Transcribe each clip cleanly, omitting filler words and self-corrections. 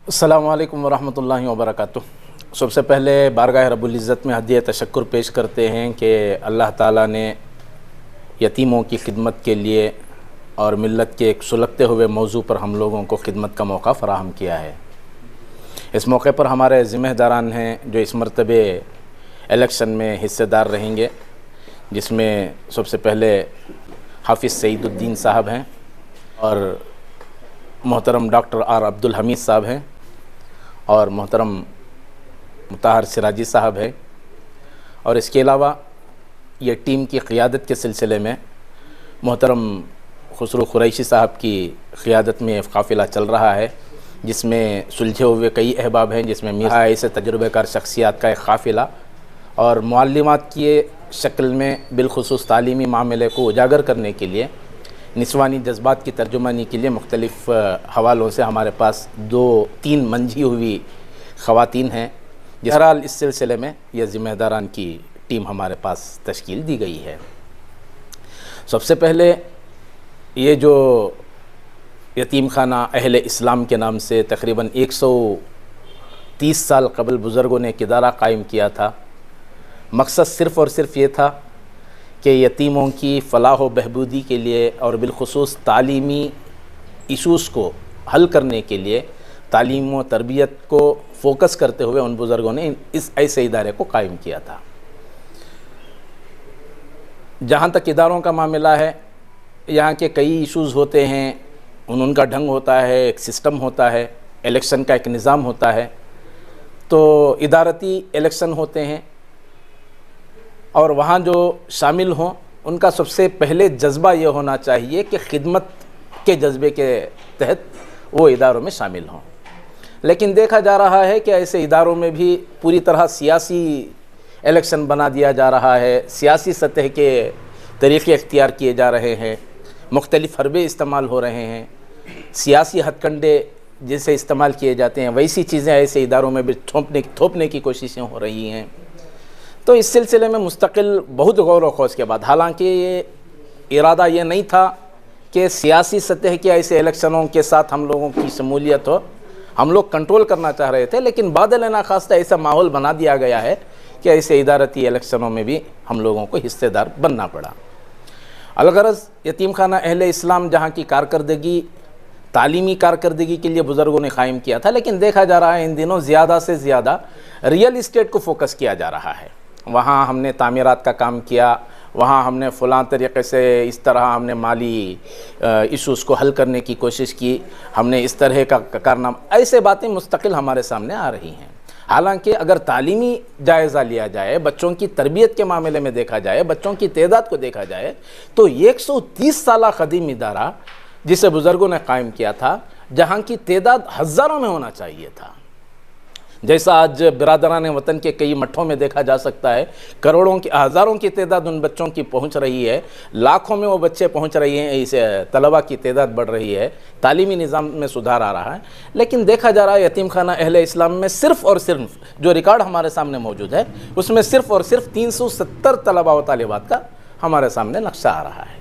السلام علیکم ورحمۃ اللہ وبرکاتہ۔ سب سے پہلے بارگاہ رب العزت میں ہدیہ تشکر پیش کرتے ہیں کہ اللہ تعالیٰ نے یتیموں کی خدمت کے لیے اور ملت کے ایک سلگتے ہوئے موضوع پر ہم لوگوں کو خدمت کا موقع فراہم کیا ہے۔ اس موقع پر ہمارے ذمہ داران ہیں جو اس مرتبہ الیکشن میں حصہ دار رہیں گے، جس میں سب سے پہلے حافظ سعید الدین صاحب ہیں اور محترم ڈاکٹر آر عبدالحمید صاحب ہیں اور محترم مطہر سراجی صاحب ہیں، اور اس کے علاوہ یہ ٹیم کی قیادت کے سلسلے میں محترم خسرو قریشی صاحب کی قیادت میں قافلہ چل رہا ہے، جس میں سلجھے ہوئے کئی احباب ہیں، جس میں ایسے تجربہ کار شخصیات کا ایک قافلہ اور معلمات کی شکل میں بالخصوص تعلیمی معاملے کو اجاگر کرنے کے لیے نسوانی جذبات کی ترجمانی کے لیے مختلف حوالوں سے ہمارے پاس 2-3 منجھی ہوئی خواتین ہیں۔ بہرحال اس سلسلے میں یہ ذمہ داران کی ٹیم ہمارے پاس تشکیل دی گئی ہے۔ سب سے پہلے یہ جو یتیم خانہ اہل اسلام کے نام سے تقریباً 130 سال قبل بزرگوں نے ایک ادارہ قائم کیا تھا، مقصد صرف اور صرف یہ تھا کہ یتیموں کی فلاح و بہبودی کے لیے اور بالخصوص تعلیمی ایشوز کو حل کرنے کے لیے تعلیم و تربیت کو فوکس کرتے ہوئے ان بزرگوں نے اس ایسے ادارے کو قائم کیا تھا۔ جہاں تک اداروں کا معاملہ ہے، یہاں کے کئی ایشوز ہوتے ہیں، ان کا ڈھنگ ہوتا ہے، ایک سسٹم ہوتا ہے، الیکشن کا ایک نظام ہوتا ہے، تو ادارتی الیکشن ہوتے ہیں اور وہاں جو شامل ہوں ان کا سب سے پہلے جذبہ یہ ہونا چاہیے کہ خدمت کے جذبے کے تحت وہ اداروں میں شامل ہوں۔ لیکن دیکھا جا رہا ہے کہ ایسے اداروں میں بھی پوری طرح سیاسی الیکشن بنا دیا جا رہا ہے، سیاسی سطح کے طریقے اختیار کیے جا رہے ہیں، مختلف حربے استعمال ہو رہے ہیں، سیاسی ہتھ کنڈے جیسے استعمال کیے جاتے ہیں ویسی چیزیں ایسے اداروں میں بھی تھوپنے کی کوششیں ہو رہی ہیں۔ تو اس سلسلے میں مستقل بہت غور و خوض کے بعد، حالانکہ یہ ارادہ یہ نہیں تھا کہ سیاسی سطح کے ایسے الیکشنوں کے ساتھ ہم لوگوں کی شمولیت ہو، ہم لوگ کنٹرول کرنا چاہ رہے تھے، لیکن بعد ناخواستہ ایسا ماحول بنا دیا گیا ہے کہ ایسے ادارتی الیکشنوں میں بھی ہم لوگوں کو حصہ دار بننا پڑا۔ الغرض یتیم خانہ اہل اسلام جہاں کی کارکردگی تعلیمی کارکردگی کے لیے بزرگوں نے قائم کیا تھا، لیکن دیکھا جا رہا ہے ان دنوں زیادہ سے زیادہ ریئل اسٹیٹ کو فوکس کیا جا رہا ہے۔ وہاں ہم نے تعمیرات کا کام کیا، وہاں ہم نے فلاں طریقے سے اس طرح ہم نے مالی ایشوز کو حل کرنے کی کوشش کی، ہم نے اس طرح کا کارنامہ، ایسے باتیں مستقل ہمارے سامنے آ رہی ہیں۔ حالانکہ اگر تعلیمی جائزہ لیا جائے، بچوں کی تربیت کے معاملے میں دیکھا جائے، بچوں کی تعداد کو دیکھا جائے تو 130 سالہ قدیم ادارہ جسے بزرگوں نے قائم کیا تھا، جہاں کی تعداد ہزاروں میں ہونا چاہیے تھا، جیسا آج برادران وطن کے کئی مٹھوں میں دیکھا جا سکتا ہے، کروڑوں کی ہزاروں کی تعداد ان بچوں کی پہنچ رہی ہے، لاکھوں میں وہ بچے پہنچ رہی ہیں، اسے طلباء کی تعداد بڑھ رہی ہے، تعلیمی نظام میں سدھار آ رہا ہے، لیکن دیکھا جا رہا ہے یتیم خانہ اہل اسلام میں صرف اور صرف جو ریکارڈ ہمارے سامنے موجود ہے اس میں صرف اور صرف 370 طلباء و طالبات کا ہمارے سامنے نقشہ آ رہا ہے۔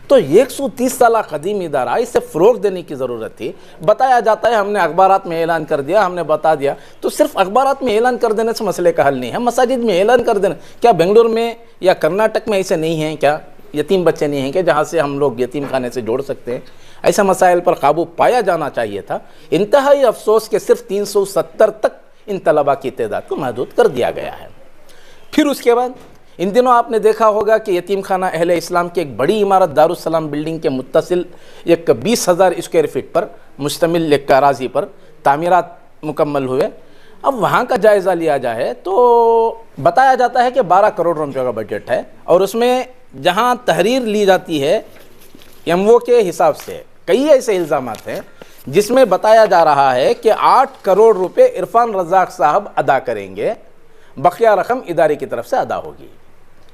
تو 130 سالہ قدیم ادارہ، اسے فروغ دینے کی ضرورت تھی۔ بتایا جاتا ہے ہم نے اخبارات میں اعلان کر دیا، ہم نے بتا دیا، تو صرف اخبارات میں اعلان کر دینے سے مسئلے کا حل نہیں ہے، مساجد میں اعلان کر دینا، کیا بنگلور میں یا کرناٹک میں ایسے نہیں ہیں؟ کیا یتیم بچے نہیں ہیں کہ جہاں سے ہم لوگ یتیم خانے سے جوڑ سکتے ہیں؟ ایسے مسائل پر قابو پایا جانا چاہیے تھا۔ انتہائی افسوس کہ صرف 370 تک ان طلباء کی تعداد کو محدود کر دیا گیا ہے۔ پھر اس کے بعد ان دنوں آپ نے دیکھا ہوگا کہ یتیم خانہ اہل اسلام کی ایک بڑی عمارت دارالسلام بلڈنگ کے متصل ایک 20,000 اسکوائر فٹ پر مشتمل ایک اراضی پر تعمیرات مکمل ہوئے۔ اب وہاں کا جائزہ لیا جائے تو بتایا جاتا ہے کہ 12 کروڑ روپے کا بجٹ ہے، اور اس میں جہاں تحریر لی جاتی ہے MO کے حساب سے کئی ایسے الزامات ہیں جس میں بتایا جا رہا ہے کہ 8 کروڑ روپے عرفان رزاق صاحب ادا کریں گے، بقیہ رقم ادارے کی طرف سے ادا ہوگی،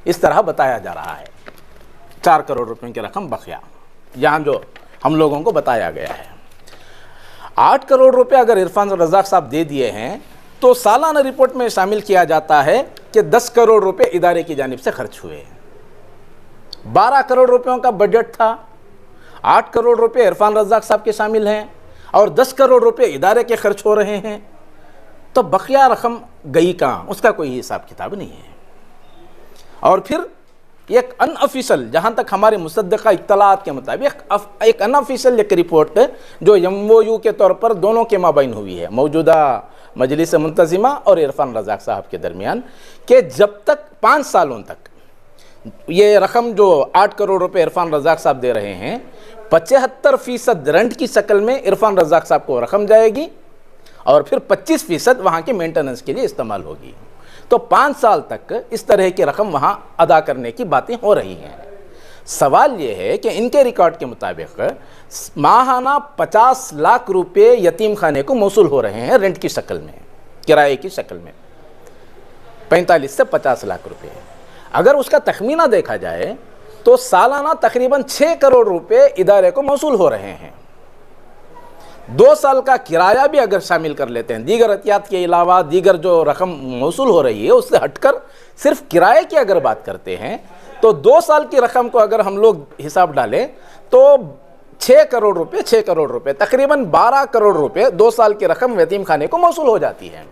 اس طرح بتایا جا رہا ہے۔ 4 کروڑ روپے کی رقم بقیہ یہاں جو ہم لوگوں کو بتایا گیا ہے۔ 8 کروڑ روپے اگر عرفان رزاق صاحب دے دیے ہیں تو سالانہ رپورٹ میں شامل کیا جاتا ہے کہ 10 کروڑ روپے ادارے کی جانب سے خرچ ہوئے۔ 12 کروڑ روپیوں کا بجٹ تھا، 8 کروڑ روپے عرفان رزاق صاحب کے شامل ہیں، اور 10 کروڑ روپے ادارے کے خرچ ہو رہے ہیں، تو بقیہ رقم گئی کہاں؟ اس کا کوئی حساب کتاب نہیں ہے۔ اور پھر ایک ان آفیشل، جہاں تک ہماری مصدقہ اطلاعات کے مطابق ایک ان آفیشل ایک رپورٹ جو ایم او یو کے طور پر دونوں کے مابین ہوئی ہے، موجودہ مجلس منتظمہ اور عرفان رزاق صاحب کے درمیان، کہ جب تک 5 سالوں تک یہ رقم جو 8 کروڑ روپے عرفان رزاق صاحب دے رہے ہیں، 75% رنٹ کی شکل میں عرفان رزاق صاحب کو رقم جائے گی اور پھر 25% وہاں کے مینٹیننس کے لیے استعمال ہوگی۔ تو 5 سال تک اس طرح کی رقم وہاں ادا کرنے کی باتیں ہو رہی ہیں۔ سوال یہ ہے کہ ان کے ریکارڈ کے مطابق ماہانہ 50 لاکھ روپے یتیم خانے کو موصول ہو رہے ہیں رینٹ کی شکل میں، کرائے کی شکل میں، 45 سے 50 لاکھ روپے۔ اگر اس کا تخمینہ دیکھا جائے تو سالانہ تقریباً 6 کروڑ روپے ادارے کو موصول ہو رہے ہیں۔ 2 سال کا کرایہ بھی اگر شامل کر لیتے ہیں، دیگر عطیات کے علاوہ دیگر جو رقم موصول ہو رہی ہے اس سے ہٹ کر صرف کرائے کی اگر بات کرتے ہیں تو 2 سال کی رقم کو اگر ہم لوگ حساب ڈالیں تو 6 کروڑ روپے تقریباً 12 کروڑ روپے 2 سال کی رقم یتیم خانے کو موصول ہو جاتی ہے۔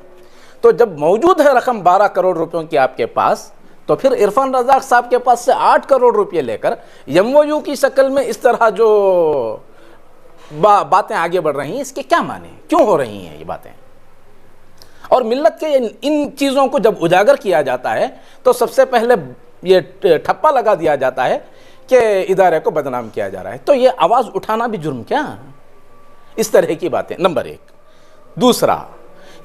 تو جب موجود ہے رقم 12 کروڑ روپیوں کی آپ کے پاس، تو پھر عرفان رزاق صاحب کے پاس سے 8 کروڑ روپے لے کر ایم او یو کی شکل میں اس طرح جو باتیں آگے بڑھ رہی ہیں، اس کے کیا معنی ہیں؟ کیوں ہو رہی ہیں یہ باتیں؟ اور ملت کے ان چیزوں کو جب اجاگر کیا جاتا ہے تو سب سے پہلے یہ ٹھپا لگا دیا جاتا ہے کہ ادارے کو بدنام کیا جا رہا ہے۔ تو یہ آواز اٹھانا بھی جرم کیا؟ اس طرح کی باتیں، نمبر 1۔ دوسرا،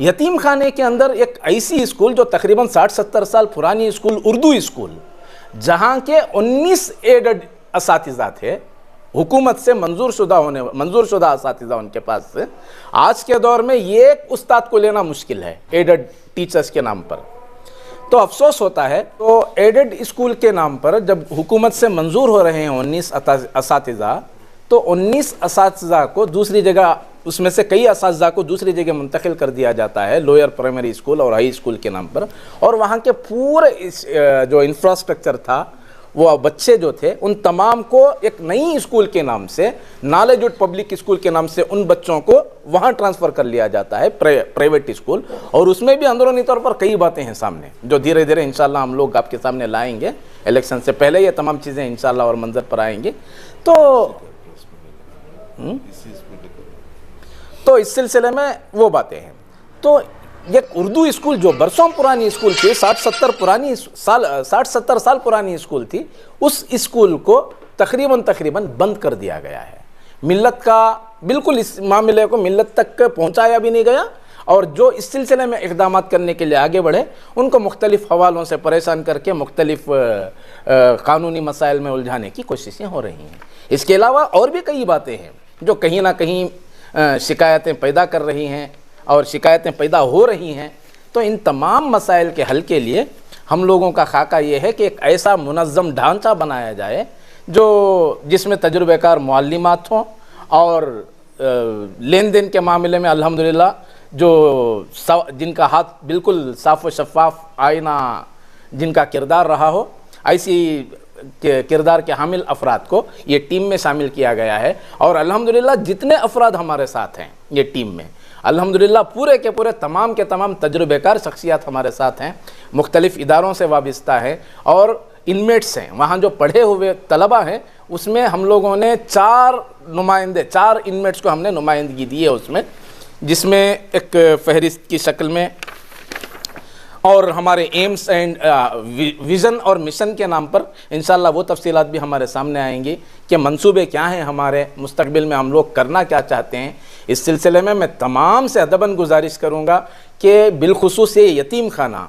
یتیم خانے کے اندر ایک ایسی اسکول جو تقریباً 60-70 سال پرانی اسکول، اردو اسکول، جہاں کے 19 ایڈڈ اساتذہ تھے، حکومت سے منظور شدہ اساتذہ ان کے پاس سے، آج کے دور میں یہ ایک استاد کو لینا مشکل ہے ایڈڈ ٹیچرز کے نام پر۔ تو افسوس ہوتا ہے، تو ایڈڈ اسکول کے نام پر جب حکومت سے منظور ہو رہے ہیں 19 اساتذہ، تو 19 اساتذہ کو دوسری جگہ، اس میں سے کئی اساتذہ کو دوسری جگہ منتقل کر دیا جاتا ہے، لوئر پرائمری اسکول اور ہائی اسکول کے نام پر، اور وہاں کے پورے جو انفراسٹرکچر تھا، وہ بچے جو تھے، ان تمام کو ایک نئی اسکول کے نام سے، نالج وڈ پبلک اسکول کے نام سے، ان بچوں کو وہاں ٹرانسفر کر لیا جاتا ہے، پرائیویٹ اسکول۔ اور اس میں بھی اندرونی طور پر کئی باتیں ہیں سامنے، جو دھیرے دھیرے انشاءاللہ ہم لوگ آپ کے سامنے لائیں گے، الیکشن سے پہلے یہ تمام چیزیں انشاءاللہ اور منظر پر آئیں گے۔ تو اس سلسلے میں وہ باتیں ہیں۔ تو ایک اردو اسکول جو برسوں پرانی اسکول تھی، 60-70 سال پرانی اسکول تھی، اس اسکول کو تقریباً بند کر دیا گیا ہے۔ ملت کا بالکل اس معاملے کو ملت تک پہنچایا بھی نہیں گیا، اور جو اس سلسلے میں اقدامات کرنے کے لیے آگے بڑھے ان کو مختلف حوالوں سے پریشان کر کے مختلف قانونی مسائل میں الجھانے کی کوششیں ہو رہی ہیں۔ اس کے علاوہ اور بھی کئی باتیں ہیں جو کہیں نہ کہیں شکایتیں پیدا کر رہی ہیں اور شکایتیں پیدا ہو رہی ہیں۔ تو ان تمام مسائل کے حل کے لیے ہم لوگوں کا خاکہ یہ ہے کہ ایک ایسا منظم ڈھانچہ بنایا جائے جس میں تجربہ کار معلمات ہوں، اور لین دین کے معاملے میں الحمدللہ جن کا ہاتھ بالکل صاف و شفاف آئینہ جن کا کردار رہا ہو، ایسی کردار کے حامل افراد کو یہ ٹیم میں شامل کیا گیا ہے۔ اور الحمدللہ جتنے افراد ہمارے ساتھ ہیں یہ ٹیم میں، الحمدللہ پورے کے پورے تمام کے تمام تجربہ کار شخصیات ہمارے ساتھ ہیں، مختلف اداروں سے وابستہ ہیں، اور انمیٹس ہیں، وہاں جو پڑھے ہوئے طلبہ ہیں، اس میں ہم لوگوں نے 4 انمیٹس کو ہم نے نمائندگی دی ہے اس میں، جس میں ایک فہرست کی شکل میں، اور ہمارے ایمز اینڈ ویژن اور مشن کے نام پر انشاءاللہ وہ تفصیلات بھی ہمارے سامنے آئیں گی کہ منصوبے کیا ہیں ہمارے، مستقبل میں ہم لوگ کرنا کیا چاہتے ہیں۔ اس سلسلے میں تمام سے ادباً گزارش کروں گا کہ بالخصوص یہ یتیم خانہ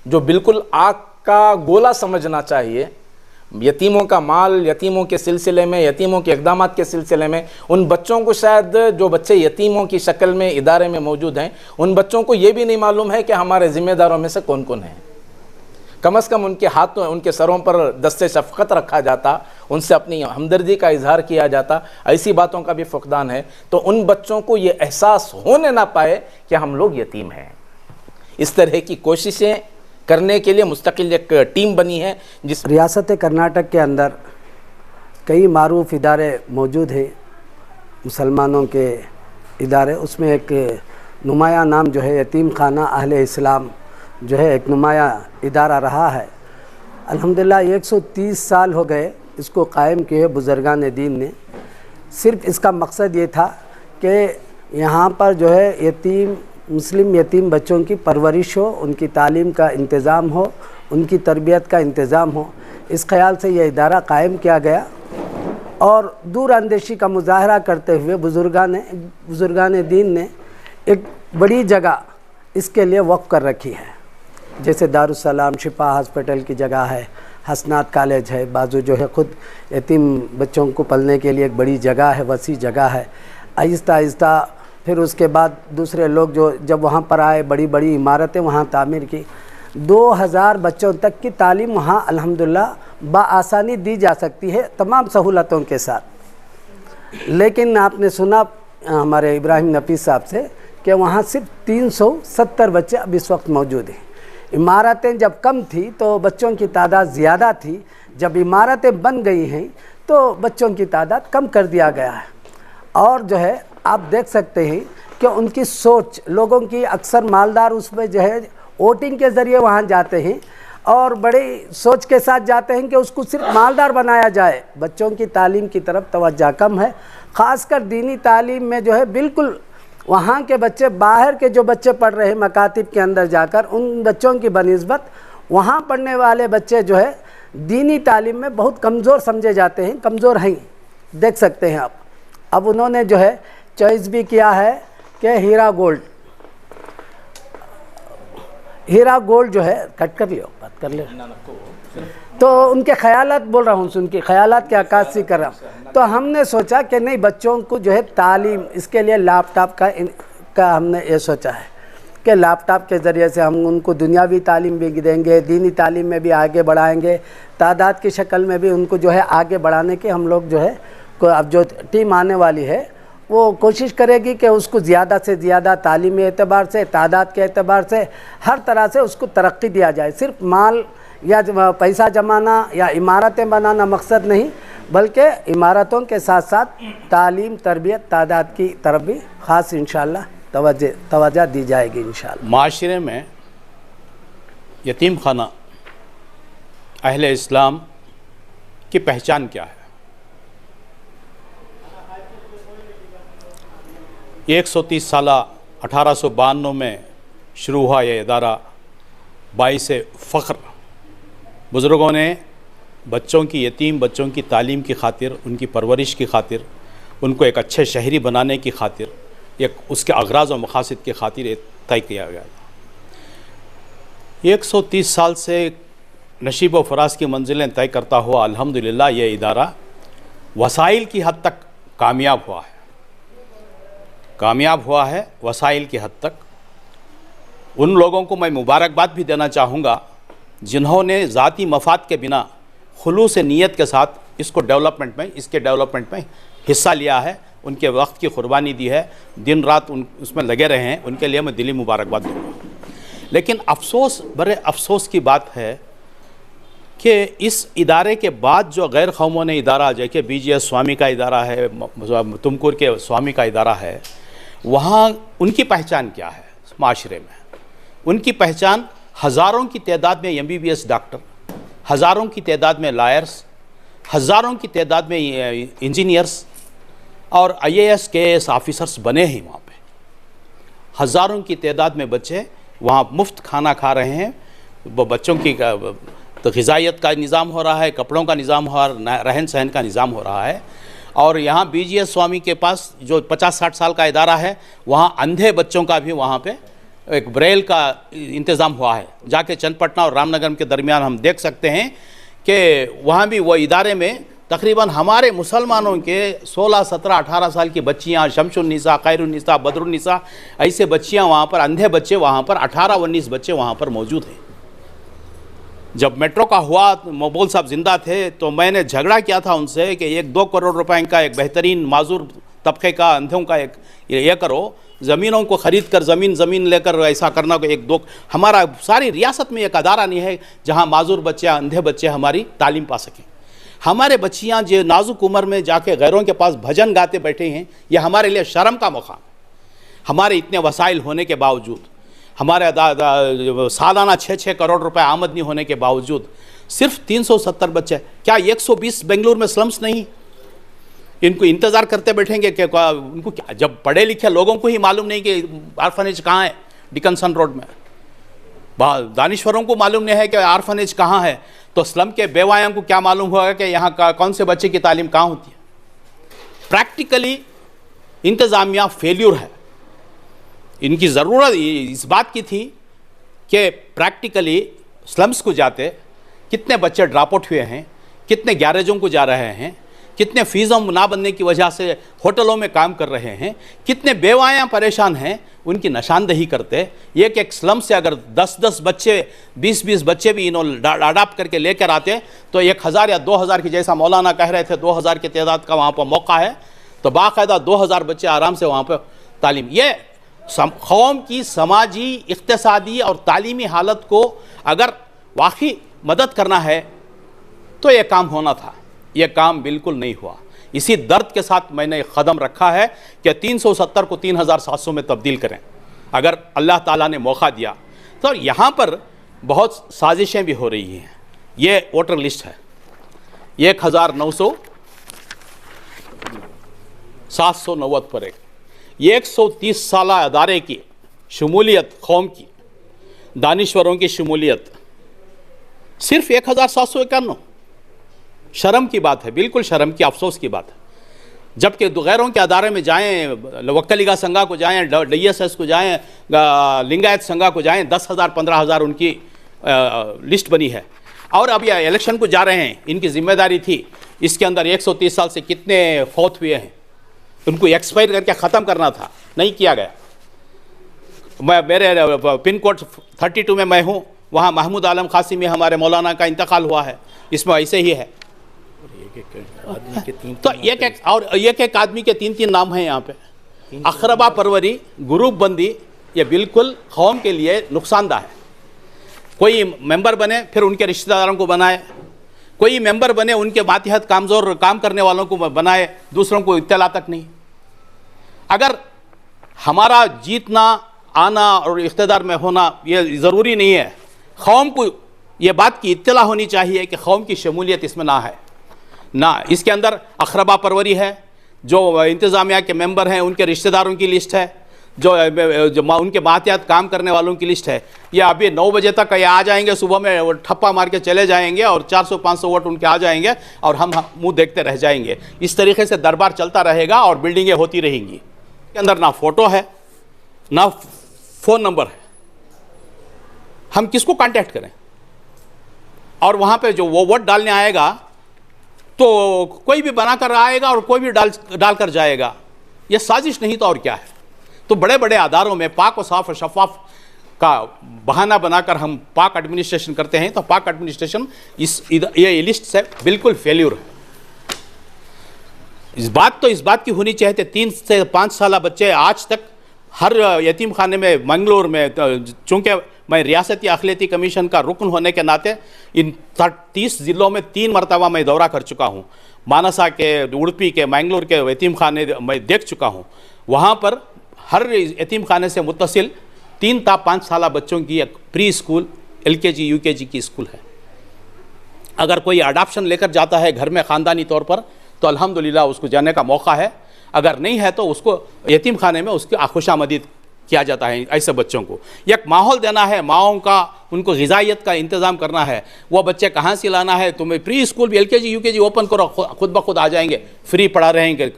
جو بالکل آگ کا گولا سمجھنا چاہیے، یتیموں کا مال، یتیموں کے سلسلے میں، یتیموں کے اقدامات کے سلسلے میں، ان بچوں کو شاید جو بچے یتیموں کی شکل میں ادارے میں موجود ہیں، ان بچوں کو یہ بھی نہیں معلوم ہے کہ ہمارے ذمہ داروں میں سے کون کون ہیں۔ کم از کم ان کے ہاتھوں، ان کے سروں پر دست شفقت رکھا جاتا، ان سے اپنی ہمدردی کا اظہار کیا جاتا، ایسی باتوں کا بھی فقدان ہے۔ تو ان بچوں کو یہ احساس ہونے نہ پائے کہ ہم لوگ یتیم ہیں۔ اس طرح کی کوششیں کرنے کے لیے مستقل ایک ٹیم بنی ہے جس ریاست کرناٹک کے اندر کئی معروف ادارے موجود ہیں مسلمانوں کے ادارے، اس میں ایک نمایاں نام جو ہے یتیم خانہ اہل اسلام جو ہے ایک نمایاں ادارہ رہا ہے۔ الحمدللہ 130 سال ہو گئے اس کو قائم کیے بزرگان دین نے۔ صرف اس کا مقصد یہ تھا کہ یہاں پر جو ہے مسلم یتیم بچوں کی پرورش ہو، ان کی تعلیم کا انتظام ہو، ان کی تربیت کا انتظام ہو، اس خیال سے یہ ادارہ قائم کیا گیا۔ اور دور اندیشی کا مظاہرہ کرتے ہوئے بزرگان دین نے ایک بڑی جگہ اس کے لیے وقف کر رکھی ہے، جیسے دارالسلام شفا ہاسپٹل کی جگہ ہے، حسنات کالج ہے، بازو جو ہے خود یتیم بچوں کو پلنے کے لیے ایک بڑی جگہ ہے، وسیع جگہ ہے۔ آہستہ آہستہ پھر اس کے بعد دوسرے لوگ جو جب وہاں پر آئے، بڑی بڑی عمارتیں وہاں تعمیر کی، 2000 بچوں تک کی تعلیم وہاں الحمدللہ بآسانی دی جا سکتی ہے تمام سہولتوں کے ساتھ۔ لیکن آپ نے سنا ہمارے ابراہیم نفیس صاحب سے کہ وہاں صرف 370 بچے اب اس وقت موجود ہیں۔ عمارتیں جب کم تھی تو بچوں کی تعداد زیادہ تھی، جب عمارتیں بن گئی ہیں تو بچوں کی تعداد کم کر دیا گیا ہے۔ اور جو ہے آپ دیکھ سکتے ہیں کہ ان کی سوچ لوگوں کی اکثر مالدار اس میں جو ہے ووٹنگ کے ذریعے وہاں جاتے ہیں اور بڑی سوچ کے ساتھ جاتے ہیں کہ اس کو صرف مالدار بنایا جائے۔ بچوں کی تعلیم کی طرف توجہ کم ہے، خاص کر دینی تعلیم میں جو ہے بالکل وہاں کے بچے، باہر کے جو بچے پڑھ رہے ہیں مکاتب کے اندر جا کر، ان بچوں کی بنسبت وہاں پڑھنے والے بچے جو ہے دینی تعلیم میں بہت کمزور سمجھے جاتے ہیں، کمزور ہیں، دیکھ سکتے ہیں آپ۔ اب انہوں نے جو ہے چوائس بھی کیا ہے کہ ہیرا گولڈ جو ہے کٹ کر لیو، بات کر لیں تو ان کے خیالات بول رہا ہوں، ان کے خیالات کی عکاسی کر رہا ہوں۔ تو ہم نے سوچا کہ نہیں، بچوں کو جو ہے تعلیم، اس کے لیے لیپ ٹاپ کا ہم نے یہ سوچا ہے کہ لیپ ٹاپ کے ذریعے سے ہم ان کو دنیاوی تعلیم بھی دیں گے، دینی تعلیم میں بھی آگے بڑھائیں گے، تعداد کی شکل میں بھی ان کو جو ہے آگے بڑھانے کے ہم لوگ جو ہے اب جو ٹیم آنے والی ہے وہ کوشش کرے گی کہ اس کو زیادہ سے زیادہ تعلیمی اعتبار سے، تعداد کے اعتبار سے، ہر طرح سے اس کو ترقی دیا جائے۔ صرف مال یا پیسہ جمانا یا عمارتیں بنانا مقصد نہیں، بلکہ عمارتوں کے ساتھ ساتھ تعلیم، تربیت، تعداد کی طرف بھی خاص انشاءاللہ توجہ دی جائے گی انشاءاللہ۔ معاشرے میں یتیم خانہ اہل اسلام کی پہچان کیا ہے؟ 130 سالہ 1892 میں شروع ہوا یہ ادارہ، باعث فخر بزرگوں نے بچوں کی، یتیم بچوں کی تعلیم کی خاطر، ان کی پرورش کی خاطر، ان کو ایک اچھے شہری بنانے کی خاطر، ایک اس کے اغراض و مقاصد کی خاطر طے کیا گیا۔ 130 سال سے نشیب و فراز کی منزلیں طے کرتا ہوا الحمدللہ یہ ادارہ وسائل کی حد تک کامیاب ہوا ہے، وسائل کی حد تک۔ ان لوگوں کو میں مبارکباد بھی دینا چاہوں گا جنہوں نے ذاتی مفاد کے بنا خلوص نیت کے ساتھ اس کے ڈیولپمنٹ میں حصہ لیا ہے، ان کے وقت کی قربانی دی ہے، دن رات اس میں لگے رہے ہیں، ان کے لیے میں دلی مبارکباد دوں گا۔ لیکن بڑے افسوس کی بات ہے کہ اس ادارے کے بعد جو غیر قوموں ادارہ، جیسے بی جی ایس سوامی کا ادارہ ہے، تمکور کے سوامی کا ادارہ ہے، وہاں ان کی پہچان کیا ہے؟ معاشرے میں ان کی پہچان ہزاروں کی تعداد میں MBBS ڈاکٹر، ہزاروں کی تعداد میں لائرز، ہزاروں کی تعداد میں انجینئرز اور IAS KAS آفیسرز بنے ہیں وہاں پہ۔ ہزاروں کی تعداد میں بچے وہاں مفت کھانا کھا رہے ہیں، بچوں کی غذائیت کا نظام ہو رہا ہے، کپڑوں کا نظام ہو رہا ہے، رہن سہن کا نظام ہو رہا ہے۔ اور یہاں BGS سوامی کے پاس جو 50-60 سال کا ادارہ ہے، وہاں اندھے بچوں کا بھی وہاں پہ ایک بریل کا انتظام ہوا ہے۔ جا کے چند پٹنہ اور رام نگر کے درمیان ہم دیکھ سکتے ہیں کہ وہاں بھی وہ ادارے میں تقریباً ہمارے مسلمانوں کے 16, 17, 18 سال کی بچیاں، شمس النساء، خیر النساء، بدر النساء، ایسے بچیاں وہاں پر، اندھے بچے وہاں پر 18-19 بچے وہاں پر موجود ہیں۔ جب میٹرو کا ہوا، مقبول صاحب زندہ تھے، تو میں نے جھگڑا کیا تھا ان سے کہ 1-2 کروڑ روپے کا ایک بہترین معذور طبقے کا اندھوں کا ایک یہ کرو، زمینوں کو خرید کر زمین لے کر ایسا کرنا کو 1-2، ہمارا ساری ریاست میں ایک ادارہ نہیں ہے جہاں معذور بچے، اندھے بچے ہماری تعلیم پا سکیں۔ ہمارے بچیاں جو نازک عمر میں جا کے غیروں کے پاس بھجن گاتے بیٹھے ہیں، یہ ہمارے لیے شرم کا مقام ہے۔ ہمارے اتنے وسائل ہونے کے باوجود، ہمارے سالانہ 6 کروڑ روپے آمدنی ہونے کے باوجود صرف 370 بچے، کیا 120 بنگلور میں سلمس نہیں؟ ان کو انتظار کرتے بیٹھیں گے کہ ان کو کیا، جب پڑھے لکھے لوگوں کو ہی معلوم نہیں کہ آرفنیج کہاں ہے ڈکنسن روڈ میں، دانشوروں کو معلوم نہیں ہے کہ آرفنیج کہاں ہے، تو سلم کے بیوایاں کو کیا معلوم ہوگا کہ یہاں کون سے بچے کی تعلیم کہاں ہوتی ہے؟ پریکٹیکلی انتظامیہ فیلیور ہے. ان کی ضرورت اس بات کی تھی کہ پریکٹیکلی سلمس کو جاتے کتنے بچے ڈراپ آؤٹ ہوئے ہیں، کتنے گیریجوں کو جا رہے ہیں، کتنے فیسوں نہ بننے کی وجہ سے ہوٹلوں میں کام کر رہے ہیں، کتنے بیوایاں پریشان ہیں، ان کی نشاندہی کرتے. ایک سلم سے اگر 10 بچے 20 بچے بھی انہوں اڈاپٹ کر کے لے کر آتے تو 1000 یا 2000 کی، جیسا مولانا کہہ رہے تھے 2000 کی تعداد کا وہاں پر موقع ہے، تو باقاعدہ 2000 بچے آرام سے وہاں پہ تعلیم. یہ قوم کی سماجی، اقتصادی اور تعلیمی حالت کو اگر واقعی مدد کرنا ہے تو یہ کام ہونا تھا. یہ کام بالکل نہیں ہوا. اسی درد کے ساتھ میں نے قدم رکھا ہے کہ 370 کو 3700 میں تبدیل کریں اگر اللہ تعالیٰ نے موقع دیا. تو یہاں پر بہت سازشیں بھی ہو رہی ہیں. یہ ووٹر لسٹ ہے 790 پر 130 سالہ ادارے کی شمولیت، قوم کی دانشوروں کی شمولیت صرف 1751. شرم کی بات ہے، بالکل شرم کی، افسوس کی بات ہے. جبکہ غیروں کے ادارے میں جائیں، وکلیگا سنگھا کو جائیں، ڈی ایس ایس کو جائیں، لنگایت سنگھا کو جائیں، 10,000 15,000 ان کی لسٹ بنی ہے. اور اب یہ الیکشن کو جا رہے ہیں، ان کی ذمہ داری تھی اس کے اندر 130 سال سے کتنے فوت ہوئے ہیں ان کو ایکسپائر کر کے ختم کرنا تھا، نہیں کیا گیا. میرے پن کوڈ 32 میں میں ہوں، وہاں محمود عالم قاسمی ہمارے مولانا کا انتقال ہوا ہے، اس میں ایسے ہی ہے. تو ایک آدمی کے 3 نام ہیں یہاں پہ. اقربا پروری، گروپ بندی، یہ بالکل قوم کے لیے نقصان دہ ہے. کوئی ممبر بنے پھر ان کے رشتہ داروں کو بنائے، کوئی ممبر بنے ان کے ماتحت کامزور کام کرنے والوں کو بنائے، دوسروں کو اطلاع تک نہیں. اگر ہمارا جیتنا، آنا اور اقتدار میں ہونا یہ ضروری نہیں ہے، قوم کو یہ بات کی اطلاع ہونی چاہیے کہ قوم کی شمولیت اس میں نہ ہے. نہ اس کے اندر اقربا پروری ہے، جو انتظامیہ کے ممبر ہیں ان کے رشتہ داروں کی لسٹ ہے، جو ان کے ماتحت کام کرنے والوں کی لسٹ ہے. یہ ابھی 9 بجے تک یہ آ جائیں گے، صبح میں ٹھپا مار کے چلے جائیں گے اور 400-500 ووٹ ان کے آ جائیں گے اور ہم منہ دیکھتے رہ جائیں گے. اس طریقے سے دربار چلتا رہے گا اور بلڈنگیں ہوتی رہیں گی. اس کے اندر نہ فوٹو ہے، نہ فون نمبر ہے. ہم کس کو کانٹیکٹ کریں؟ اور وہاں پہ جو وہ ووٹ ڈالنے آئے گا تو کوئی بھی بنا کر آئے گا اور کوئی بھی ڈال کر جائے گا. یہ سازش نہیں تو اور کیا ہے؟ تو بڑے بڑے اداروں میں پاک و صاف و شفاف کا بہانہ بنا کر ہم پاک ایڈمنسٹریشن کرتے ہیں، تو پاک ایڈمنسٹریشن یہ لسٹ سے بالکل فیلیور ہے. اس بات کی ہونی چاہیے. 3 سے 5 سالہ بچے آج تک ہر یتیم خانے میں منگلور میں، چونکہ میں ریاستی اقلیتی کمیشن کا رکن ہونے کے ناطے ان 30 ضلعوں میں 3 مرتبہ میں دورہ کر چکا ہوں. مانسا کے، اڑپی کے، منگلور کے یتیم خانے میں دیکھ چکا ہوں. وہاں پر ہر یتیم خانے سے متصل 3 تا 5 سالہ بچوں کی ایک پری اسکول، LKG UKG کی اسکول ہے. اگر کوئی اڈاپشن لے کر جاتا ہے گھر میں خاندانی طور پر تو الحمدللہ اس کو جانے کا موقع ہے. اگر نہیں ہے تو اس کو یتیم خانے میں اس کی خوش آمدید کیا جاتا ہے. ایسے بچوں کو ایک ماحول دینا ہے، ماؤں کا، ان کو غذائیت کا انتظام کرنا ہے. وہ بچے کہاں سے لانا ہے؟ تمہیں پری اسکول بھی LKG UKG اوپن کرو، خود بخود آ جائیں گے، فری پڑھا رہیں گے.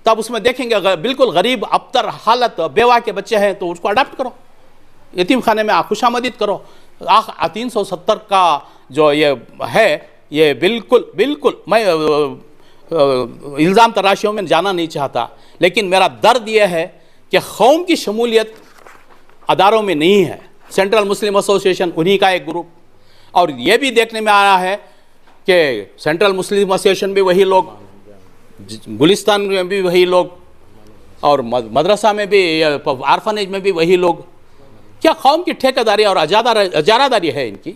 تب اس میں دیکھیں گے بالکل غریب ابتر حالت بیوہ کے بچے ہیں تو اس کو اڈاپٹ کرو، یتیم خانے میں خوش آمدید کرو. 370 کا جو یہ ہے، یہ بالکل میں الزام تراشیوں میں جانا نہیں چاہتا، لیکن میرا درد یہ ہے کہ قوم کی شمولیت اداروں میں نہیں ہے. سینٹرل مسلم ایسوسیشن انہی کا ایک گروپ، اور یہ بھی دیکھنے میں آیا ہے کہ سینٹرل مسلم ایسوسیشن بھی وہی لوگ، گلستان میں بھی وہی لوگ، اور مدرسہ میں بھی، آرفنیج میں بھی وہی لوگ. کیا قوم کی ٹھیکیداری اور اجارہ داری ہے ان کی؟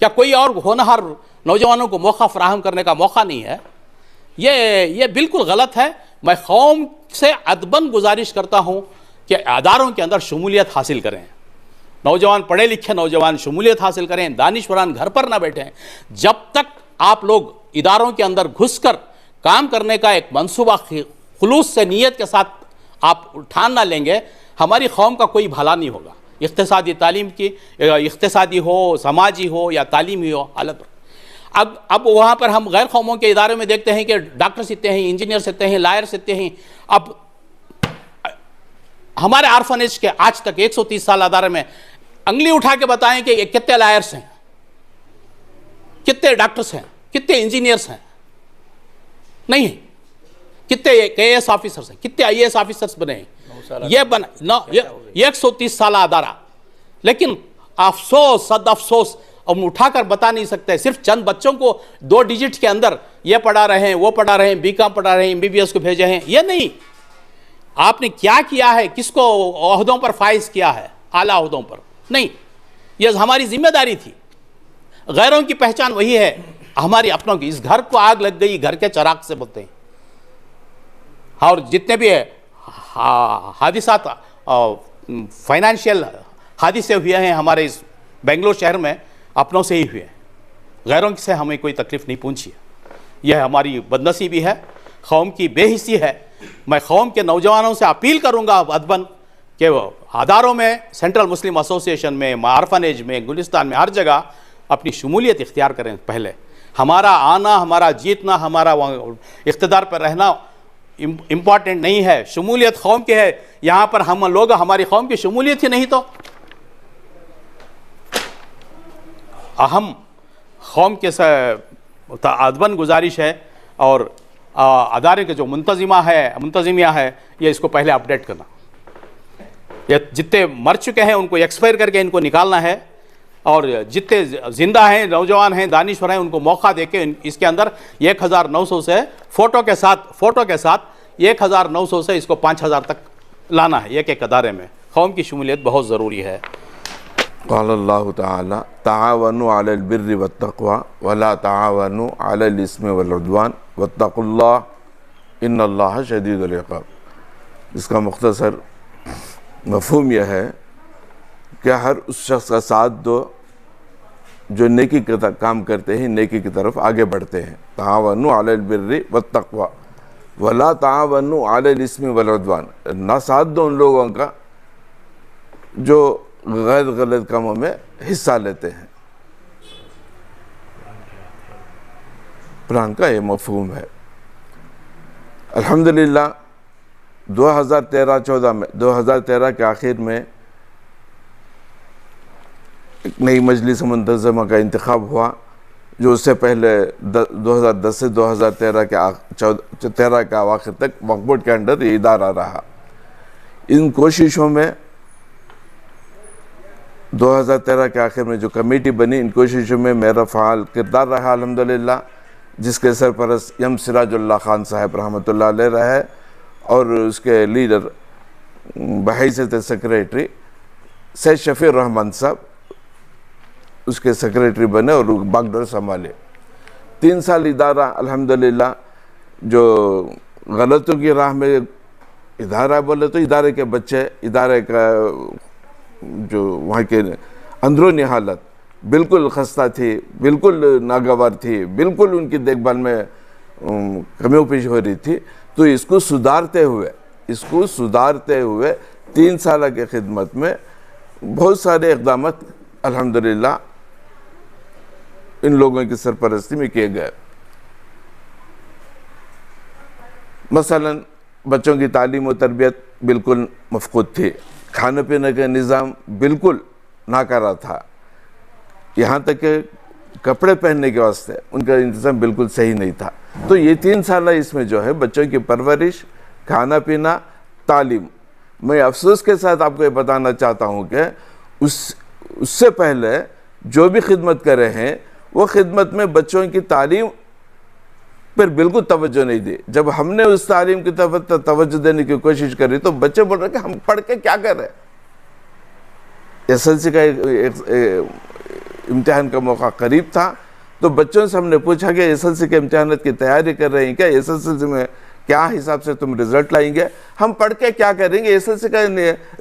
کیا کوئی اور ہونہار نوجوانوں کو موقع فراہم کرنے کا موقع نہیں ہے؟ یہ بالکل غلط ہے. میں قوم سے ادباً گزارش کرتا ہوں کہ اداروں کے اندر شمولیت حاصل کریں، نوجوان پڑھے لکھے نوجوان شمولیت حاصل کریں، دانشوران گھر پر نہ بیٹھیں۔ جب تک آپ لوگ اداروں کے اندر گھس کر کام کرنے کا ایک منصوبہ خلوص سے نیت کے ساتھ آپ ٹھان نہ لیں گے، ہماری قوم کا کوئی بھلا نہیں ہوگا، اقتصادی تعلیم کی، اقتصادی ہو، سماجی ہو یا تعلیمی ہو حالت۔ اب وہاں پر ہم غیر قوموں کے اداروں میں دیکھتے ہیں کہ ڈاکٹرس اتنے ہیں، انجینئرس اتنے ہیں، لائرس اتنے ہیں۔ اب ہمارے آرفنیج کے آج تک 130 سال ادارے میں انگلی اٹھا کے بتائیں کہ کتنے لائرس ہیں، کتنے ڈاکٹرس ہیں، کتنے انجینئرس ہیں؟ نہیں ہیں۔ کتنے کے ایس آفیسرس ہیں، کتنے آئی ایس آفیسرس بنے ہیں؟ یہ بنا 130 سالہ ادارہ، لیکن افسوس صد افسوس ہم اٹھا کر بتا نہیں سکتے۔ صرف چند بچوں کو 2 ڈیجٹ کے اندر یہ پڑھا رہے ہیں، وہ پڑھا رہے ہیں، بی کام پڑھا رہے ہیں، MBBS کو بھیجے ہیں، یہ نہیں۔ آپ نے کیا کیا ہے، کس کو عہدوں پر فائز کیا ہے، اعلیٰ عہدوں پر نہیں، یہ ہماری ذمہ داری تھی۔ غیروں کی پہچان وہی ہے، ہماری اپنوں کی۔ اس گھر کو آگ لگ گئی، گھر کے چراغ سے بولتے ہیں۔ اور جتنے بھی حادثات فائنانشیل حادثے ہوئے ہیں ہمارے اس بنگلور شہر میں، اپنوں سے ہی ہوئے ہیں، غیروں سے ہمیں کوئی تکلیف نہیں پہنچی ہے۔ یہ ہماری بدنصیبی ہے، قوم کی بے حسی ہے۔ میں قوم کے نوجوانوں سے اپیل کروں گا ادباً کہ وہ اداروں میں، سینٹرل مسلم ایسوسیشن میں، آرفنیج میں، گلستان میں، ہر جگہ اپنی شمولیت اختیار کریں۔ پہلے ہمارا آنا، ہمارا جیتنا، ہمارا اقتدار پر رہنا امپورٹنٹ نہیں ہے، شمولیت قوم کی ہے۔ یہاں پر ہم لوگ، ہماری قوم کی شمولیت ہی نہیں تو اہم قوم کے ادباً گزارش ہے، اور ادارے کے جو منتظمیہ ہے، یہ اس کو پہلے اپڈیٹ کرنا۔ یہ جتنے مر چکے ہیں ان کو ایکسپائر کر کے ان کو نکالنا ہے، اور جتنے زندہ ہیں، نوجوان ہیں، دانشور ہیں، ان کو موقع دے کے اس کے اندر 1900 سے فوٹو کے ساتھ 1900 سے اس کو 5000 تک لانا ہے ایک ایک ادارے میں۔ قوم کی شمولیت بہت ضروری ہے۔ قال اللہ تعالی تعاونوا علی البر والتقوی ولا تعاونوا علی الاثم والعدوان واتقوا اللہ ان اللہ شدید العقاب۔ اس کا مختصر مفہوم یہ ہے کہ ہر اس شخص کا ساتھ دو جو نیکی کا کام کرتے ہیں، نیکی کی طرف آگے بڑھتے ہیں۔ تعاونوا علی البر والتقوی ولا تعاونوا علی الاثم والعدوان، نہ ساتھ دو ان لوگوں کا جو غیر غلط کاموں میں حصہ لیتے ہیں۔ قرآن کا یہ مفہوم ہے۔ الحمدللہ 2013 کے آخر میں ایک نئی مجلس منتظمہ کا انتخاب ہوا، جو اس سے پہلے 2010 سے 2013 کے اواخر تک وقف بورڈ کے انڈر یہ ادارہ رہا۔ ان کوششوں میں 2013 کے آخر میں جو کمیٹی بنی، ان کوششوں میں میرا فعال کردار رہا الحمدللہ، جس کے سرپرست یم سراج اللہ خان صاحب رحمۃ اللہ علیہ رہے، اور اس کے لیڈر بحیثیت سیکریٹری سید شفیع الرحمن صاحب اس کے سیکریٹری بنے اور باغڈور سنبھالے۔ 3 سال ادارہ الحمدللہ جو غلطوں کی راہ میں ادارہ بولے تو ادارے کے بچے، ادارے کا جو وہاں کے اندرونی حالت بالکل خستہ تھی، بالکل ناگوار تھی، بالکل ان کی دیکھ بھال میں کمیوں پیش ہو رہی تھی۔ تو اس کو سدھارتے ہوئے 3 سالہ کے خدمت میں بہت سارے اقدامات الحمدللہ ان لوگوں کی سرپرستی میں کیے گئے۔ مثلا بچوں کی تعلیم و تربیت بالکل مفقود تھی، کھانے پینے کا نظام بالکل ناکارہ تھا، یہاں تک کہ کپڑے پہننے کے واسطے ان کا انتظام بالکل صحیح نہیں تھا۔ تو یہ 3 سالہ اس میں جو ہے بچوں کی پرورش، کھانا پینا، تعلیم، میں افسوس کے ساتھ آپ کو یہ بتانا چاہتا ہوں کہ اس سے پہلے جو بھی خدمت کر رہے ہیں وہ خدمت میں بچوں کی تعلیم پر بالکل توجہ نہیں دی۔ جب ہم نے اس تعلیم کی طرف توجہ دینے کی کوشش کری تو بچے بول رہے کہ ہم پڑھ کے کیا کر رہے ہیں۔ SSLC کا امتحان کا موقع قریب تھا، تو بچوں سے ہم نے پوچھا کہ SSLC کے امتحانات کی تیاری کر رہے ہیں کیا، SSLC میں کیا حساب سے تم رزلٹ لائیں گے؟ ہم پڑھ کے کیا کریں گے؟ SSLC کا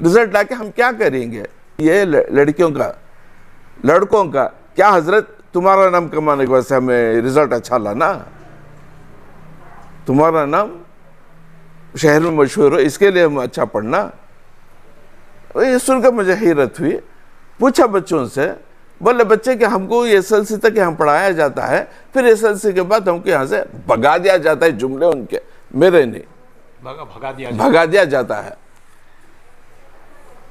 رزلٹ لا کے ہم کیا کریں گے؟ یہ لڑکیوں کا، لڑکوں کا کیا حضرت تمہارا نام کمانے کے واسطے ہمیں رزلٹ اچھا لانا، تمہارا نام شہر میں مشہور ہو اس کے لیے ہم اچھا پڑھنا؟ یہ سن کر مجھے حیرت ہوئی. پوچھا بچوں سے، بولے بچے کہ ہم کو SSLC تک یہاں پڑھایا جاتا ہے، پھر SSLC کے بعد ہم کو یہاں سے بھگا دیا جاتا ہے. جملے ان کے، میرے نہیں، بھگا دیا جاتا ہے.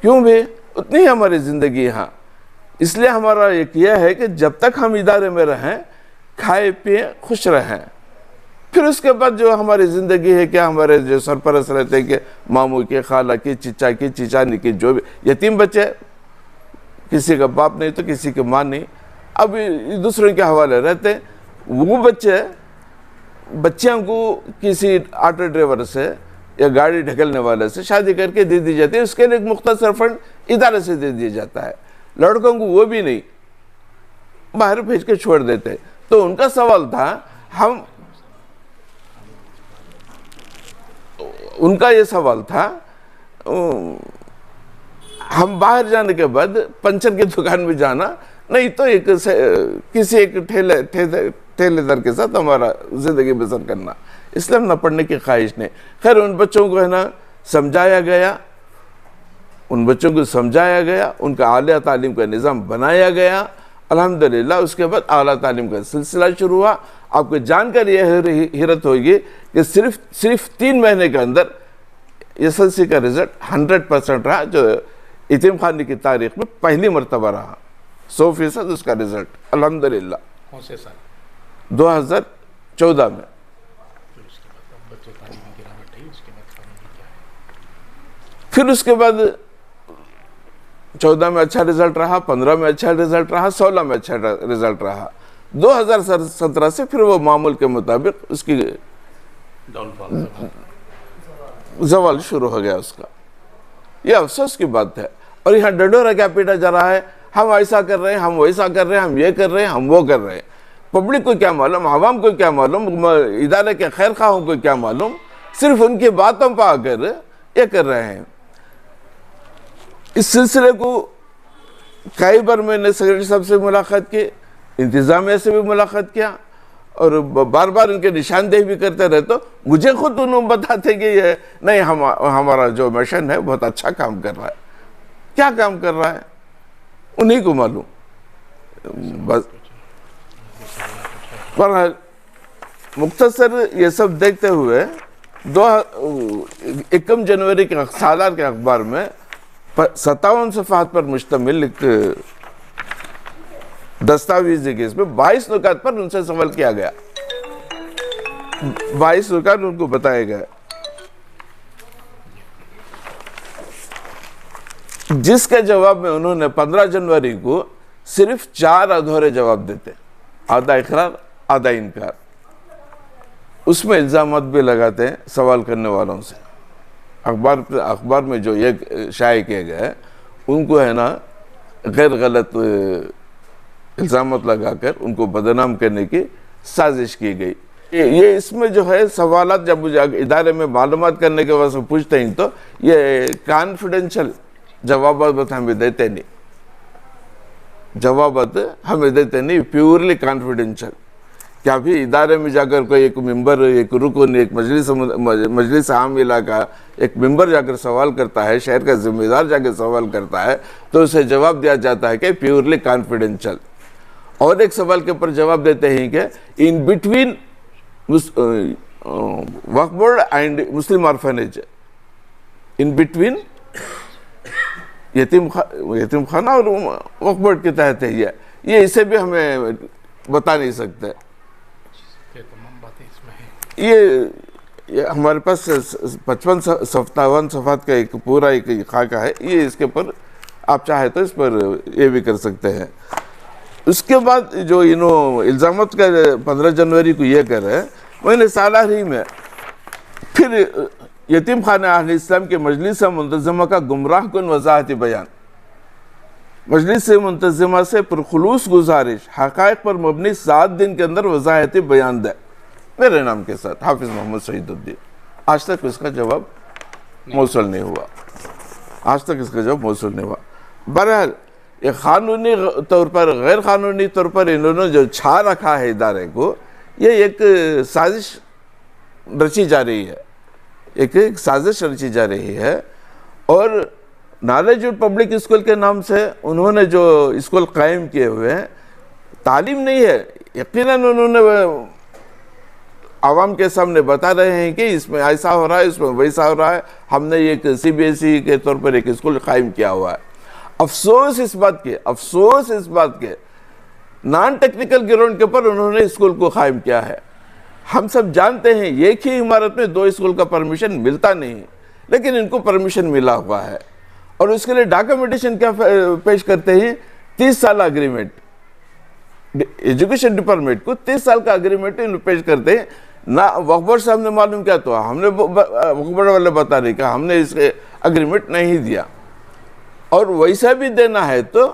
کیوں بھی؟ اتنی ہماری زندگی یہاں. اس لیے ہمارا ایک یہ ہے کہ جب تک ہم ادارے میں رہیں، کھائے پیے خوش رہیں، پھر اس کے بعد جو ہماری زندگی ہے، کیا ہمارے جو سرپرست رہتے ہیں کہ ماموں کی، خالہ کی، چچا کی، چچانی کی، جو بھی یتیم بچے، کسی کا باپ نہیں تو کسی کی ماں نہیں، اب دوسروں کے حوالے رہتے. وہ بچیاں کو کسی آٹو ڈرائیور سے یا گاڑی ڈھکلنے والے سے شادی کر کے دے دی جاتی ہے. اس کے لیے ایک مختصر فنڈ ادارے سے دے دیا جاتا ہے. لڑکوں کو وہ بھی نہیں، باہر بھیج کے چھوڑ دیتے. تو ان کا سوال تھا، ان کا یہ سوال تھا، ہم باہر جانے کے بعد پنچر کی دکان میں جانا نہیں تو کسی ایک ٹھیلے دار کے ساتھ ہمارا زندگی بسر کرنا، اس لیے ہم نہ پڑھنے کی خواہش نہیں. خیر ان بچوں کو ہے نا سمجھایا گیا، ان بچوں کو سمجھایا گیا، ان کا اعلیٰ تعلیم کا نظام بنایا گیا. الحمدللہ اس کے بعد اعلیٰ تعلیم کا سلسلہ شروع ہوا. آپ کو جان کر یہ حیرت ہوگی کہ صرف 3 مہینے کے اندر SSLC کا رزلٹ 100% رہا، جو یتیم خانے کی تاریخ میں پہلی مرتبہ رہا. 100% اس کا رزلٹ الحمدللہ. کون سے سال؟ 2014 میں. پھر اس کے بعد 14 میں اچھا رزلٹ رہا، 15 میں اچھا رزلٹ رہا، 16 میں اچھا رزلٹ رہا. 2017 سے پھر وہ معمول کے مطابق اس کی زوال شروع ہو گیا اس کا. یہ افسوس کی بات ہے. اور یہاں ڈنڈورا کیا پیٹا جا رہا ہے، ہم ایسا کر رہے ہیں، ہم ویسا کر رہے ہیں، ہم یہ کر رہے ہیں، ہم وہ کر رہے ہیں. پبلک کو کیا معلوم، عوام کو کیا معلوم، ادارے کے خیر خواہوں کو کیا معلوم، صرف ان کی باتوں پہ آ کر یہ کر رہے ہیں. اس سلسلے کو کئی بار میں نے سیکرٹری صاحب سے ملاقات کی، انتظامیہ سے بھی ملاقات کیا، اور بار بار ان کے نشاندہی بھی کرتے رہے. تو مجھے خود انہوں بتاتے کہ یہ نہیں، ہمارا جو مشن ہے بہت اچھا کام کر رہا ہے. کیا کام کر رہا ہے انہی کو معلوم. بس بہرحال مختصر یہ سب دیکھتے ہوئے 1 جنوری کے سالار کے اخبار میں 57 صفحات پر مشتمل ایک دستاویزی کیس میں 22 نکات پر ان سے سوال کیا گیا. 22 نکات ان کو بتائے گئے، جس کے جواب میں انہوں نے 15 جنوری کو صرف 4 ادھورے جواب دیتے، آدھا اقرار آدھا انکار. اس میں الزامات بھی لگاتے ہیں سوال کرنے والوں سے. اخبار میں جو یہ شائع کیے گئے ان کو ہے نا غیر غلط الزامات لگا کر ان کو بدنام کرنے کی سازش کی گئی. یہ اس میں جو ہے سوالات جب ادارے میں معلومات کرنے کے واسطے پوچھتے ہیں تو یہ کانفیڈنشل جوابات ہمیں دیتے نہیں، جوابات ہمیں دیتے نہیں، پیورلی کانفیڈنشل. کیا بھی ادارے میں جا کر کوئی ایک ممبر، ایک رکن، ایک مجلس عاملہ کا ایک ممبر جا کر سوال کرتا ہے، شہر کا ذمہ دار جا کے سوال کرتا ہے تو اسے جواب دیا جاتا ہے کہ پیورلی کانفیڈنشل. اور ایک سوال کے اوپر جواب دیتے ہیں کہ ان بٹوین وقف board and Muslim orphanage, in between یتیم خانہ اور وقف بورڈ کے تحت ہے. یہ اسے بھی ہمیں بتا نہیں سکتے. یہ ہمارے پاس 55 صفحات کا ایک پورا ایک خاکہ ہے. یہ اس کے اوپر آپ چاہے تو اس پر یہ بھی کر سکتے ہیں. اس کے بعد جو انہوں الزامات کا 15 جنوری کو یہ کر رہے ہیں، میں نے سالار ہی میں پھر یتیم خانہ اہل اسلام کے مجلس منتظمہ کا گمراہ کن وضاحتی بیان. مجلس منتظمہ سے پرخلوص گزارش، حقائق پر مبنی 7 دن کے اندر وضاحتی بیان دے. میرے نام کے ساتھ حافظ محمد شہید الدین. آج تک اس کا جواب موصول نہیں ہوا، آج تک اس کا جواب موصول نہیں ہوا۔ بہرحال یہ قانونی طور پر غیر قانونی طور پر انہوں نے جو چھا رکھا ہے ادارے کو، یہ ایک سازش رچی جا رہی ہے، ایک سازش رچی جا رہی ہے۔ اور نالج پبلک اسکول کے نام سے انہوں نے جو اسکول قائم کیے ہوئے ہیں، تعلیم نہیں ہے، یقیناً انہوں نے عوام کے سامنے بتا رہے ہیں کہ اس میں ایسا ہو رہا ہے، اس میں ویسا ہو رہا ہے، ہم نے ایک CBSE کے طور پر ایک اسکول قائم کیا ہوا ہے۔ افسوس اس بات کے نان ٹیکنیکل گراؤنڈ کے پر انہوں نے اسکول کو قائم کیا ہے۔ ہم سب جانتے ہیں ایک ہی عمارت میں 2 اسکول کا پرمیشن ملتا نہیں، لیکن ان کو پرمیشن ملا ہوا ہے، اور اس کے لیے ڈاکومنٹیشن کیا پیش کرتے ہیں؟ 30 سال اگریمنٹ، ایجوکیشن ڈپارٹمنٹ کو 30 سال کا اگریمنٹ پیش کرتے ہیں۔ نہ وقف بورڈ صاحب نے معلوم کیا، تو ہم نے وقف بورڈ والے بتا رہے کہ ہم نے اس کے اگریمنٹ نہیں دیا، اور ویسا بھی دینا ہے تو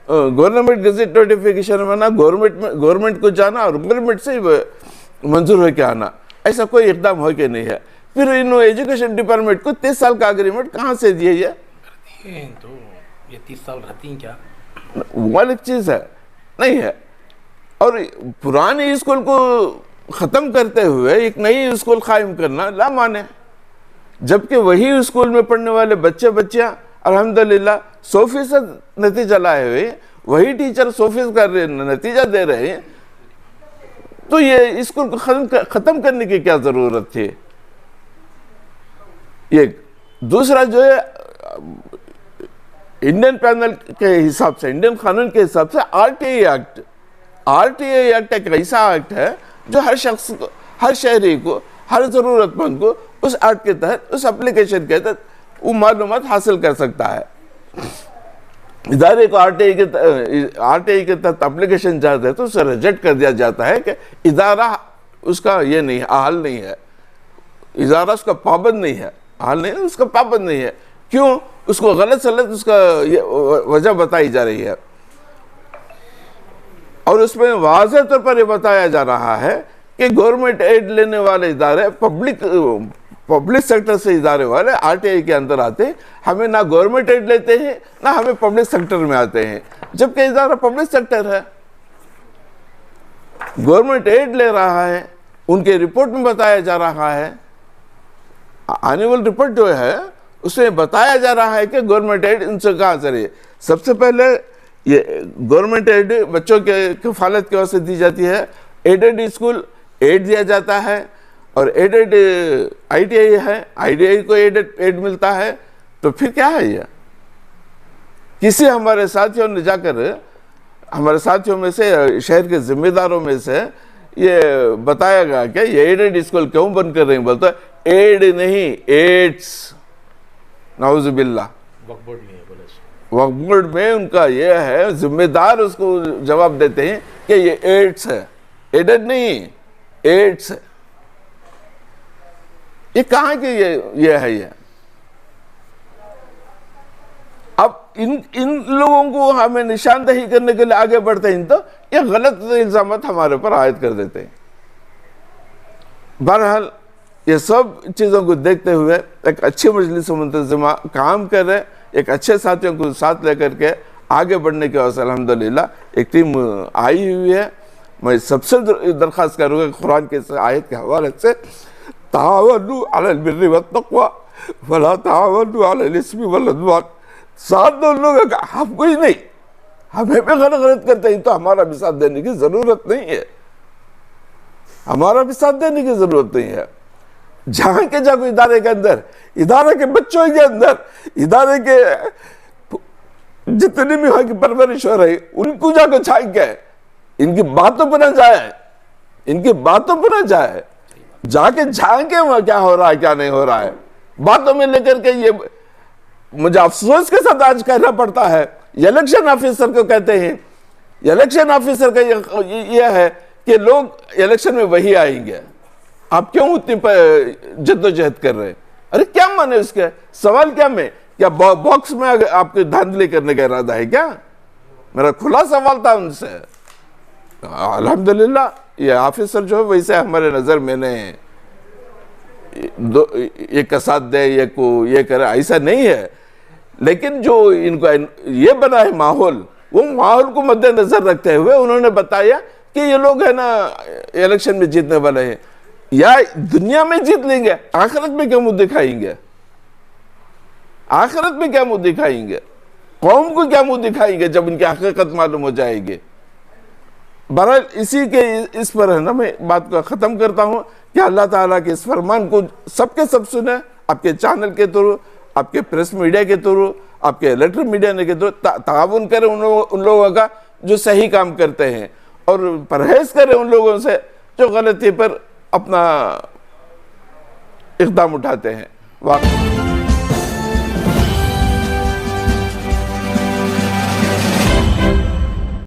گورنمنٹ گزٹ نوٹیفیکیشن میں گورنمنٹ کو جانا اور گورنمنٹ سے منظور ہو کے آنا، ایسا کوئی اقدام ہو کے نہیں ہے۔ پھر انہوں ایجوکیشن ڈپارٹمنٹ کو 30 سال کا اگریمنٹ کہاں سے دیے یہ؟ تو یہ 30 سال رہتی ہیں کیا؟ وہ الگ چیز ہے، نہیں ہے۔ اور پرانی اسکول کو ختم کرتے ہوئے ایک نئی اسکول قائم کرنا لا مانے، جبکہ وہی اسکول میں پڑھنے والے بچیاں الحمدللہ 100% نتیجہ لائے ہوئے، وہی ٹیچر 100% کا نتیجہ دے رہے ہیں، تو یہ اسکول کو ختم کرنے کی کیا ضرورت تھی؟ ایک دوسرا جو ہے، انڈین پینل کے حساب سے، انڈین قانون کے حساب سے RTI ایکٹ ایک ایسا ایکٹ ہے جو ہر شخص کو، ہر شہری کو، ہر ضرورت مند کو اس ایکٹ کے تحت، اس اپلیکیشن کے تحت وہ معلومات حاصل کر سکتا ہے۔ ادارے کو RTI کے تحت اپلیکیشن جاتا ہے تو اسے ریجیکٹ کر دیا جاتا ہے کہ ادارہ اس کا یہ نہیں ہے، اہل نہیں ہے، ادارہ اس کا پابند نہیں ہے، اہل نہیں ہے، اس کا پابند نہیں ہے۔ کیوں؟ اس کو غلط سلط اس کا وجہ بتائی جا رہی ہے، اور اس میں واضح طور پر یہ بتایا جا رہا ہے کہ گورنمنٹ ایڈ لینے والے ادارے، پبلک سیکٹر سے ادارے والے RTI کے اندر آتے ہیں، ہمیں نہ گورنمنٹ ایڈ لیتے ہیں نہ ہمیں پبلک سیکٹر میں آتے ہیں، جبکہ ادارہ پبلک سیکٹر ہے، گورنمنٹ ایڈ لے رہا ہے، ان کے رپورٹ میں بتایا جا رہا ہے، اینول رپورٹ جو ہے اس میں بتایا جا رہا ہے کہ گورنمنٹ ایڈ ان سے کہاں سے رہی ہے۔ سب سے پہلے یہ گورنمنٹ ایڈ بچوں کے کفالت کی واسطے دی جاتی ہے، ایڈڈ اسکول ایڈ دیا جاتا ہے، اور ایڈڈ ITI ہے، ITI کو ایڈ ملتا ہے، تو پھر کیا ہے یہ؟ کسی ہمارے ساتھیوں نے جا کر، ہمارے ساتھیوں میں سے، شہر کے ذمہ داروں میں سے یہ بتایا گیا کہ یہ ایڈڈ اسکول کیوں بند کر رہے ہیں، بولتا ہے ایڈ نہیں، ایڈس، نعوذ باللہ۔ وقف بورڈ میں ہے، وقف بورڈ میں ان کا یہ ہے، ذمہ دار اس کو جواب دیتے ہیں کہ یہ ایڈس ہے، ایڈڈ نہیں، ایڈس ہے۔ یہ کہاں کی یہ ہے؟ یہ اب ان لوگوں کو ہمیں نشاندہی کرنے کے لیے آگے بڑھتے ہیں تو یہ غلط الزامات ہمارے پر عائد کر دیتے ہیں۔ بہرحال یہ سب چیزوں کو دیکھتے ہوئے ایک اچھی مجلس منتظمہ کام کر رہے، ایک اچھے ساتھیوں کو ساتھ لے کر کے آگے بڑھنے کے واسطے الحمدللہ ایک ٹیم آئی ہوئی ہے۔ میں سب سے درخواست کروں گا قرآن کے آیت کے حوالے سے، تعاونوا علی البر والتقوی ولا تعاونوا علی الاثم والعدوان، ساتھ دو لوگ ہم کوئی نہیں، ہمیں بھی غلط کرتے ہیں تو ہمارا بھی ساتھ دینے کی ضرورت نہیں ہے، ہمارا بھی ساتھ دینے کی ضرورت نہیں ہے۔ جہاں کے جا کوئی ادارے کے اندر، ادارے کے بچوں کے اندر، ادارے کے جتنی بھی وہاں کی پرورش ہو رہی ان کو جا کے چھائیں گے، ان کی باتوں پر نہ جائے، ان کی باتوں پر نہ جائے، جا کے جھانکے وہاں کیا ہو رہا ہے کیا نہیں ہو رہا ہے، باتوں میں لے کر کے۔ یہ مجھے افسوس کے ساتھ آج کہنا پڑتا ہے، الیکشن آفیسر کو کہتے ہیں، الیکشن آفیسر کا یہ ہے کہ لوگ الیکشن میں وہی آئیں گے، آپ کیوں اتنی جد و جہد کر رہے ہیں؟ ارے کیا مانے اس کے سوال؟ کیا میں کیا باکس میں آپ کو دھاندلی کرنے کا ارادہ ہے کیا؟ میرا کھلا سوال تھا ان سے۔ الحمدللہ یہ آفیسر جو ہے ویسے ہمارے نظر میں نے ایک کا ساتھ دے، ایک کو یہ کرے، ایسا نہیں ہے. لیکن جو ان کو یہ بنا ہے ماحول، وہ ماحول کو مد نظر رکھتے ہوئے انہوں نے بتایا کہ یہ لوگ ہے نا الیکشن میں جیتنے والے ہیں. یا دنیا میں جیت لیں گے، آخرت میں کیا منہ دکھائیں گے؟ آخرت میں کیا منہ دکھائیں گے؟ قوم کو کیا منہ دکھائیں گے جب ان کی حقیقت معلوم ہو جائے گی؟ بہرحال اسی کے اس پر ہے نا میں بات کو ختم کرتا ہوں کہ اللہ تعالیٰ کے اس فرمان کو سب کے سب سنیں، آپ کے چینل کے تھرو، آپ کے پریس میڈیا کے تھرو، آپ کے الیکٹرک میڈیا کے تھرو تعاون کریں ان لوگوں کا جو صحیح کام کرتے ہیں، اور پرہیز کریں ان لوگوں سے جو غلطی پر اپنا اقدام اٹھاتے ہیں. واقعی